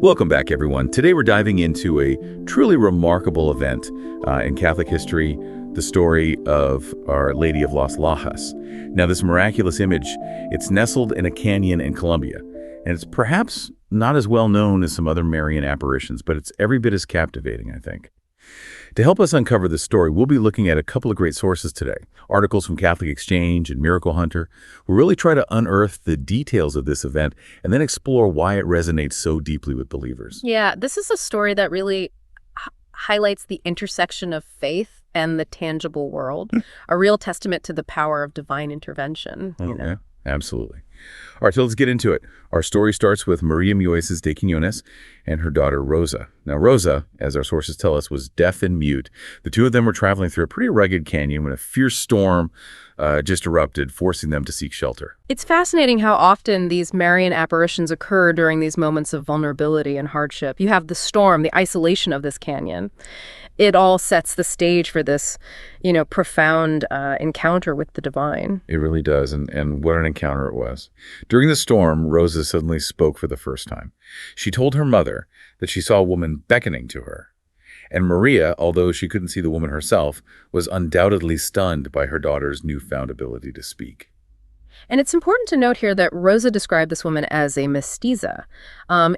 Welcome back, everyone. Today we're diving into a truly remarkable event in Catholic history, the story of Our Lady of Las Lajas. Now, this miraculous image, it's nestled in a canyon in Colombia, and it's perhaps not as well known as some other Marian apparitions, but it's every bit as captivating, I think. To help us uncover this story, we'll be looking at a couple of great sources today. Articles from Catholic Exchange and Miracle Hunter will really try to unearth the details of this event and then explore why it resonates so deeply with believers. Yeah, this is a story that really highlights the intersection of faith and the tangible world, a real testament to the power of divine intervention. Yeah, absolutely. All right, so let's get into it. Our story starts with Maria de Quiñones and her daughter Rosa. Now, Rosa, as our sources tell us, was deaf and mute. The two of them were traveling through a pretty rugged canyon when a fierce storm just erupted, forcing them to seek shelter. It's fascinating how often these Marian apparitions occur during these moments of vulnerability and hardship. You have the storm, the isolation of this canyon. It all sets the stage for this, profound encounter with the divine. It really does, and what an encounter it was. During the storm, Rosa suddenly spoke for the first time. She told her mother that she saw a woman beckoning to her. And Maria, although she couldn't see the woman herself, was undoubtedly stunned by her daughter's newfound ability to speak. And it's important to note here that Rosa described this woman as a mestiza.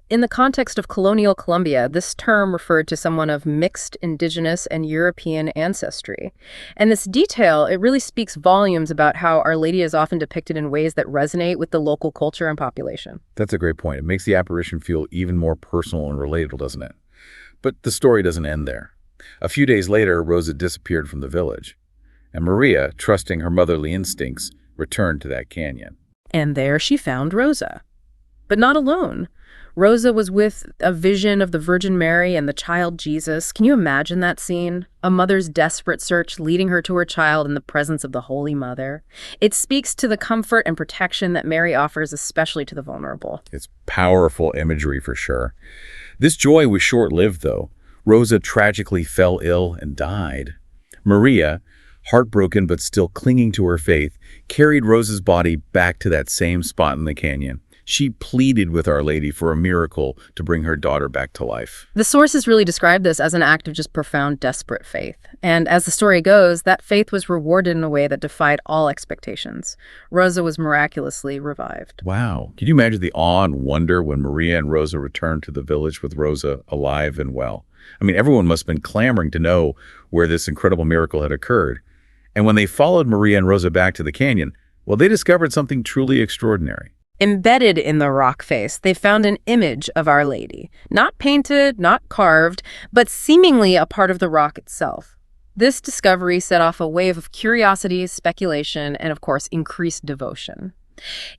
In the context of colonial Colombia, this term referred to someone of mixed indigenous and European ancestry. And this detail, it really speaks volumes about how Our Lady is often depicted in ways that resonate with the local culture and population. That's a great point. It makes the apparition feel even more personal and relatable, doesn't it? But the story doesn't end there. A few days later, Rosa disappeared from the village. And Maria, trusting her motherly instincts, returned to that canyon. And there she found Rosa. But not alone. Rosa was with a vision of the Virgin Mary and the child Jesus. Can you imagine that scene? A mother's desperate search leading her to her child in the presence of the Holy Mother. It speaks to the comfort and protection that Mary offers, especially to the vulnerable. It's powerful imagery for sure. This joy was short-lived, though. Rosa tragically fell ill and died. Maria, heartbroken but still clinging to her faith, carried Rosa's body back to that same spot in the canyon. She pleaded with Our Lady for a miracle to bring her daughter back to life. The sources really describe this as an act of just profound, desperate faith. And as the story goes, that faith was rewarded in a way that defied all expectations. Rosa was miraculously revived. Wow. Can you imagine the awe and wonder when Maria and Rosa returned to the village with Rosa alive and well? I mean, everyone must have been clamoring to know where this incredible miracle had occurred. And when they followed Maria and Rosa back to the canyon, well, they discovered something truly extraordinary. Embedded in the rock face, they found an image of Our Lady. Not painted, not carved, but seemingly a part of the rock itself. This discovery set off a wave of curiosity, speculation, and of course, increased devotion.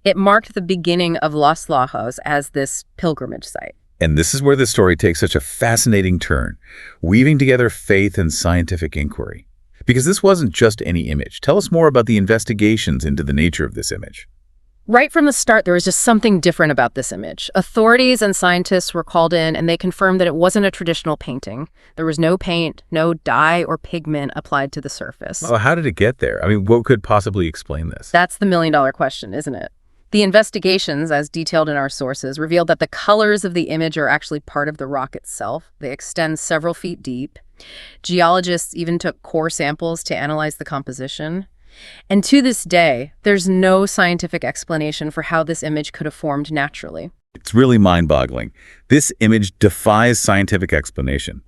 It marked the beginning of Las Lajas as this pilgrimage site. And this is where the story takes such a fascinating turn, weaving together faith and scientific inquiry. Because this wasn't just any image. Tell us more about the investigations into the nature of this image. Right from the start, there was just something different about this image. Authorities and scientists were called in, and they confirmed that it wasn't a traditional painting. There was no paint, no dye or pigment applied to the surface. Oh, how did it get there? I mean, what could possibly explain this? That's the million-dollar question, isn't it? The investigations, as detailed in our sources, revealed that the colors of the image are actually part of the rock itself. They extend several feet deep. Geologists even took core samples to analyze the composition. And to this day, there's no scientific explanation for how this image could have formed naturally. It's really mind-boggling. This image defies scientific explanation.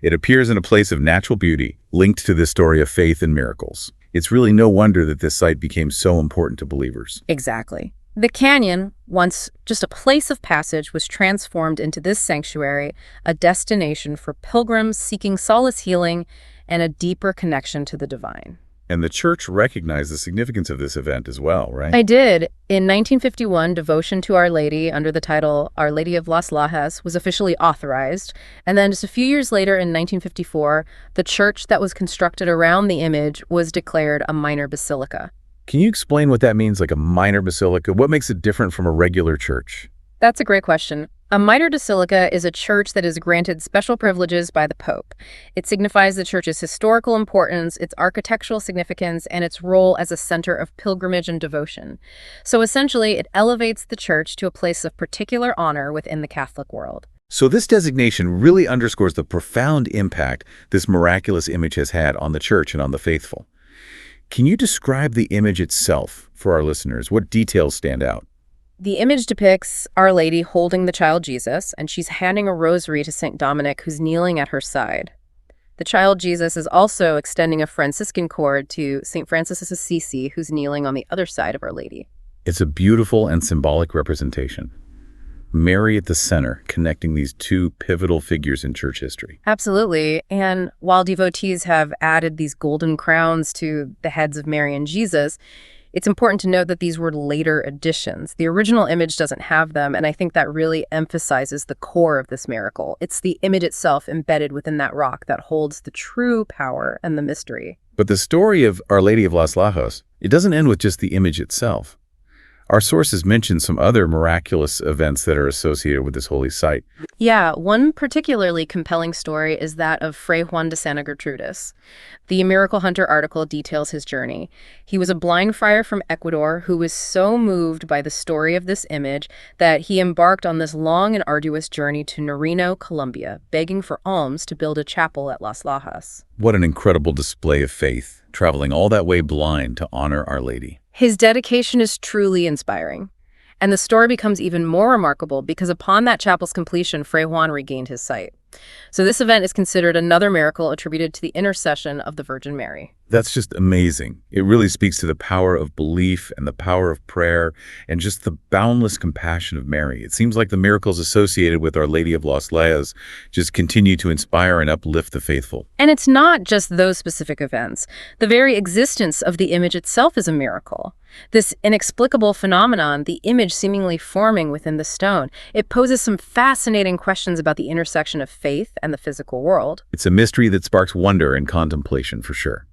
It appears in a place of natural beauty, linked to this story of faith and miracles. It's really no wonder that this site became so important to believers. Exactly. The canyon, once just a place of passage, was transformed into this sanctuary, a destination for pilgrims seeking solace, healing, and a deeper connection to the divine. And the church recognized the significance of this event as well, right? I did. In 1951, devotion to Our Lady under the title Our Lady of Las Lajas was officially authorized. And then just a few years later, in 1954, the church that was constructed around the image was declared a minor basilica. Can you explain what that means, like a minor basilica? What makes it different from a regular church? That's a great question. A minor basilica is a church that is granted special privileges by the Pope. It signifies the church's historical importance, its architectural significance, and its role as a center of pilgrimage and devotion. So essentially, it elevates the church to a place of particular honor within the Catholic world. So this designation really underscores the profound impact this miraculous image has had on the church and on the faithful. Can you describe the image itself for our listeners? What details stand out? The image depicts Our Lady holding the child Jesus, and she's handing a rosary to St. Dominic, who's kneeling at her side. The child Jesus is also extending a Franciscan cord to St. Francis of Assisi, who's kneeling on the other side of Our Lady. It's a beautiful and symbolic representation. Mary at the center, connecting these two pivotal figures in church history. Absolutely. And while devotees have added these golden crowns to the heads of Mary and Jesus, it's important to note that these were later additions. The original image doesn't have them, and I think that really emphasizes the core of this miracle. It's the image itself embedded within that rock that holds the true power and the mystery. But the story of Our Lady of Las Lajas, it doesn't end with just the image itself. Our sources mention some other miraculous events that are associated with this holy site. Yeah, one particularly compelling story is that of Fray Juan de Santa Gertrudis. The Miracle Hunter article details his journey. He was a blind friar from Ecuador who was so moved by the story of this image that he embarked on this long and arduous journey to Nariño, Colombia, begging for alms to build a chapel at Las Lajas. What an incredible display of faith, traveling all that way blind to honor Our Lady. His dedication is truly inspiring. And the story becomes even more remarkable because upon that chapel's completion, Fray Juan regained his sight. So this event is considered another miracle attributed to the intercession of the Virgin Mary. That's just amazing. It really speaks to the power of belief and the power of prayer and just the boundless compassion of Mary. It seems like the miracles associated with Our Lady of Las Lajas just continue to inspire and uplift the faithful. And it's not just those specific events. The very existence of the image itself is a miracle. This inexplicable phenomenon, the image seemingly forming within the stone, it poses some fascinating questions about the intersection of faith and the physical world. It's a mystery that sparks wonder and contemplation for sure.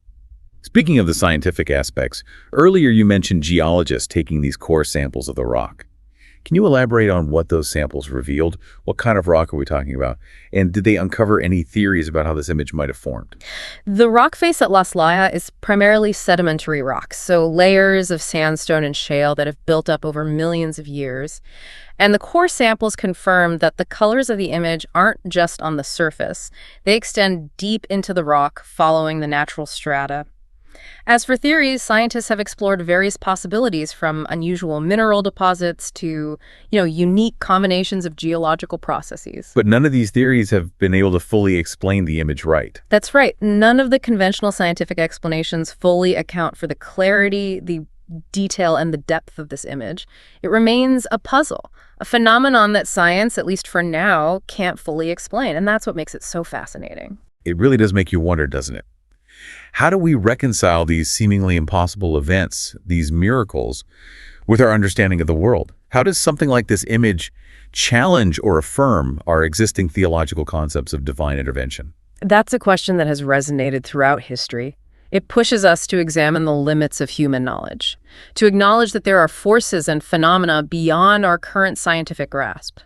Speaking of the scientific aspects, earlier you mentioned geologists taking these core samples of the rock. Can you elaborate on what those samples revealed? What kind of rock are we talking about? And did they uncover any theories about how this image might have formed? The rock face at Las Lajas is primarily sedimentary rocks, so layers of sandstone and shale that have built up over millions of years. And the core samples confirm that the colors of the image aren't just on the surface. They extend deep into the rock, following the natural strata. As for theories, scientists have explored various possibilities from unusual mineral deposits to, unique combinations of geological processes. But none of these theories have been able to fully explain the image right. That's right. None of the conventional scientific explanations fully account for the clarity, the detail, and the depth of this image. It remains a puzzle, a phenomenon that science, at least for now, can't fully explain. And that's what makes it so fascinating. It really does make you wonder, doesn't it? How do we reconcile these seemingly impossible events, these miracles, with our understanding of the world? How does something like this image challenge or affirm our existing theological concepts of divine intervention? That's a question that has resonated throughout history. It pushes us to examine the limits of human knowledge, to acknowledge that there are forces and phenomena beyond our current scientific grasp.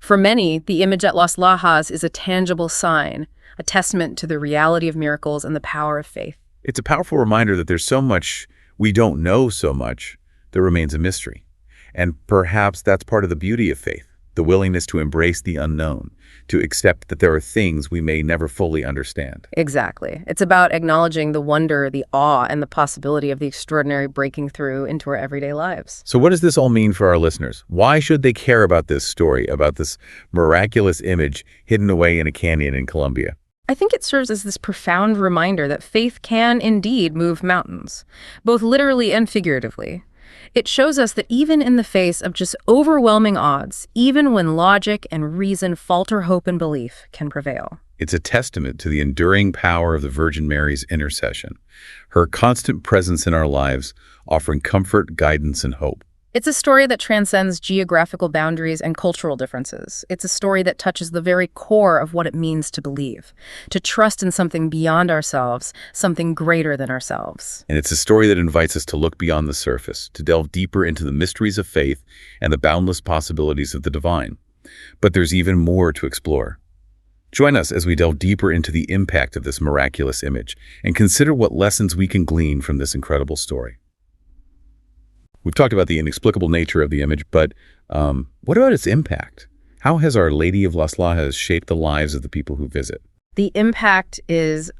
For many, the image at Las Lajas is a tangible sign, a testament to the reality of miracles and the power of faith. It's a powerful reminder that there's so much we don't know so much that remains a mystery. And perhaps that's part of the beauty of faith, the willingness to embrace the unknown, to accept that there are things we may never fully understand. Exactly. It's about acknowledging the wonder, the awe, and the possibility of the extraordinary breaking through into our everyday lives. So what does this all mean for our listeners? Why should they care about this story, about this miraculous image hidden away in a canyon in Colombia? I think it serves as this profound reminder that faith can indeed move mountains, both literally and figuratively. It shows us that even in the face of just overwhelming odds, even when logic and reason falter, hope and belief can prevail. It's a testament to the enduring power of the Virgin Mary's intercession, her constant presence in our lives, offering comfort, guidance, and hope. It's a story that transcends geographical boundaries and cultural differences. It's a story that touches the very core of what it means to believe, to trust in something beyond ourselves, something greater than ourselves. And it's a story that invites us to look beyond the surface, to delve deeper into the mysteries of faith and the boundless possibilities of the divine. But there's even more to explore. Join us as we delve deeper into the impact of this miraculous image and consider what lessons we can glean from this incredible story. We've talked about the inexplicable nature of the image, but what about its impact? How has Our Lady of Las Lajas shaped the lives of the people who visit? The impact is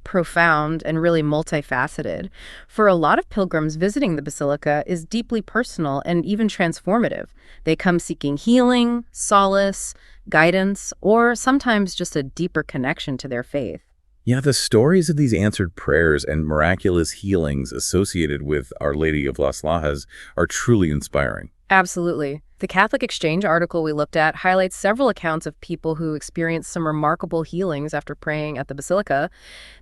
profound and really multifaceted. For a lot of pilgrims, visiting the basilica is deeply personal and even transformative. They come seeking healing, solace, guidance, or sometimes just a deeper connection to their faith. Yeah, the stories of these answered prayers and miraculous healings associated with Our Lady of Las Lajas are truly inspiring. Absolutely. The Catholic Exchange article we looked at highlights several accounts of people who experienced some remarkable healings after praying at the basilica.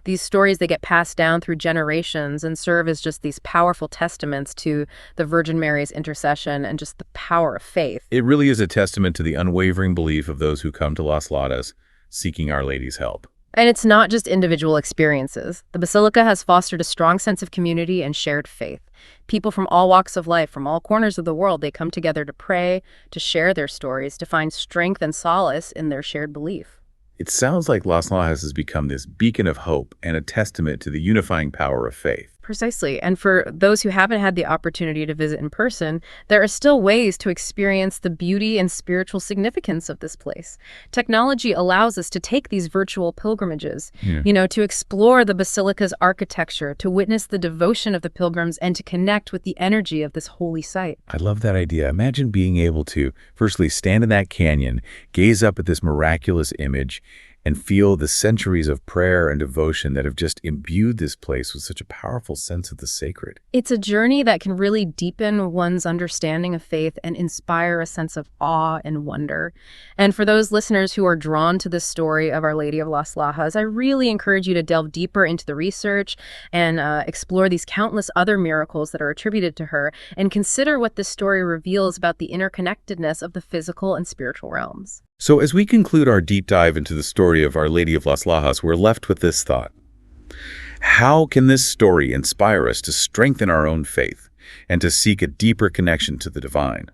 These stories, they get passed down through generations and serve as just these powerful testaments to the Virgin Mary's intercession and just the power of faith. It really is a testament to the unwavering belief of those who come to Las Lajas seeking Our Lady's help. And it's not just individual experiences. The basilica has fostered a strong sense of community and shared faith. People from all walks of life, from all corners of the world, they come together to pray, to share their stories, to find strength and solace in their shared belief. It sounds like Las Lajas has become this beacon of hope and a testament to the unifying power of faith. Precisely. And for those who haven't had the opportunity to visit in person, there are still ways to experience the beauty and spiritual significance of this place. Technology allows us to take these virtual pilgrimages, to explore the basilica's architecture, to witness the devotion of the pilgrims, and to connect with the energy of this holy site. I love that idea. Imagine being able to, firstly, stand in that canyon, gaze up at this miraculous image, and feel the centuries of prayer and devotion that have just imbued this place with such a powerful sense of the sacred. It's a journey that can really deepen one's understanding of faith and inspire a sense of awe and wonder. And for those listeners who are drawn to the story of Our Lady of Las Lajas, I really encourage you to delve deeper into the research and explore these countless other miracles that are attributed to her, and consider what this story reveals about the interconnectedness of the physical and spiritual realms. So as we conclude our deep dive into the story of Our Lady of Las Lajas, we're left with this thought. How can this story inspire us to strengthen our own faith and to seek a deeper connection to the divine?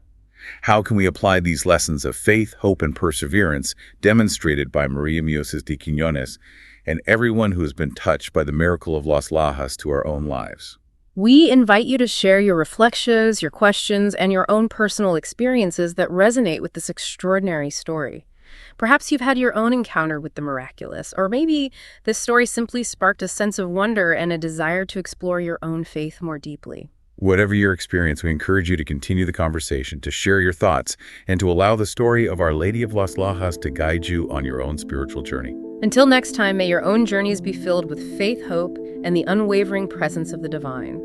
How can we apply these lessons of faith, hope, and perseverance demonstrated by Maria Mioses de Quiñones and everyone who has been touched by the miracle of Las Lajas to our own lives? We invite you to share your reflections, your questions, and your own personal experiences that resonate with this extraordinary story. Perhaps you've had your own encounter with the miraculous, or maybe this story simply sparked a sense of wonder and a desire to explore your own faith more deeply. Whatever your experience, we encourage you to continue the conversation, to share your thoughts, and to allow the story of Our Lady of Las Lajas to guide you on your own spiritual journey. Until next time, may your own journeys be filled with faith, hope, and the unwavering presence of the divine.